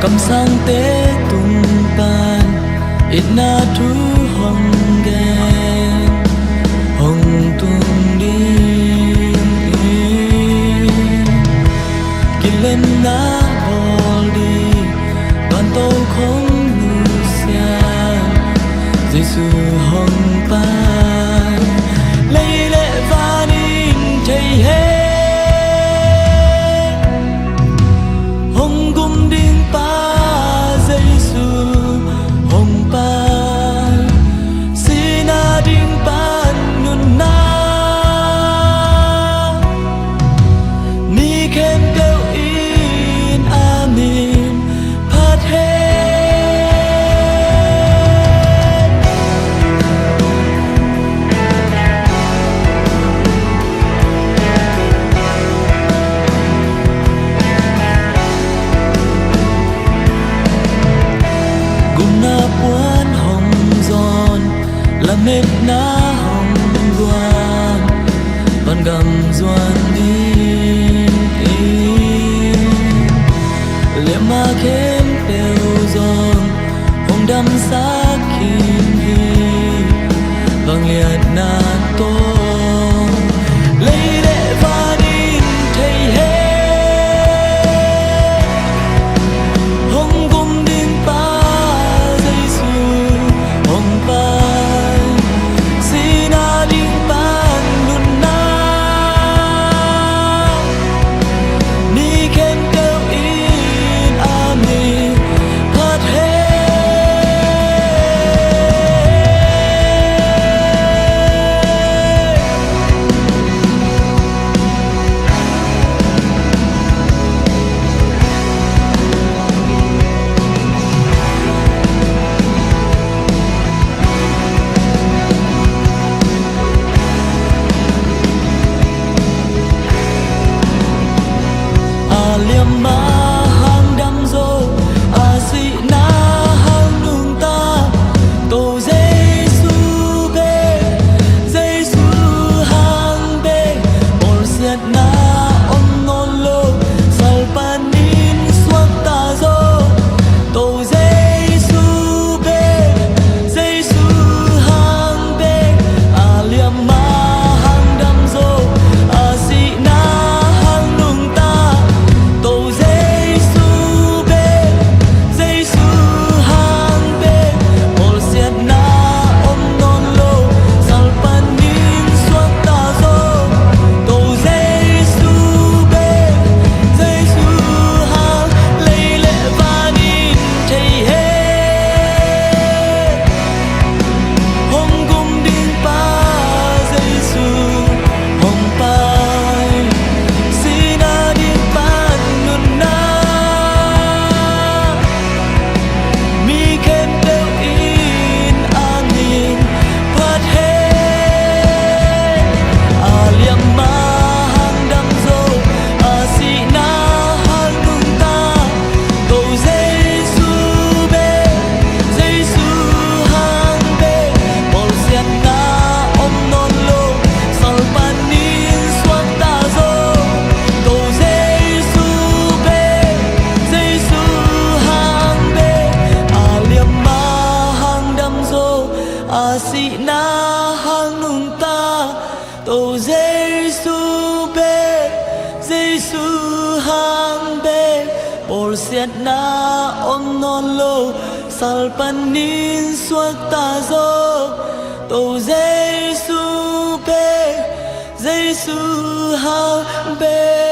cầm sang tế tung pan ít na thu hồng đen hồng tung đi kỳ lên na bol đi đoàn tàu không nu xa Giêsu hồng pan lấy lệ và nín chạy hết hồng gum đinh pa Giêsu hồng pan sina đinh pan nun na ni kem kêu in amin phát hết buồn hồng giòn làm mệt ná hồng loan còn gầm doan đi liệm ma kém đều giòn hồng đâm xác kim hi vàng liệt na tô lấy lệ và nín thầy hết hồng gum đinh pa liam ma hang đam dô a si na hang nung ta tô Giêsu hang be ol siat na on non lo sal panin suak ta zo tô Giêsu hang be a liam ma hang đam dô a si na hang nung ta a si na hang nung ta tô Giêsu hang be bol siat na on non lo sal panin suak ta zo tô Giêsu hang be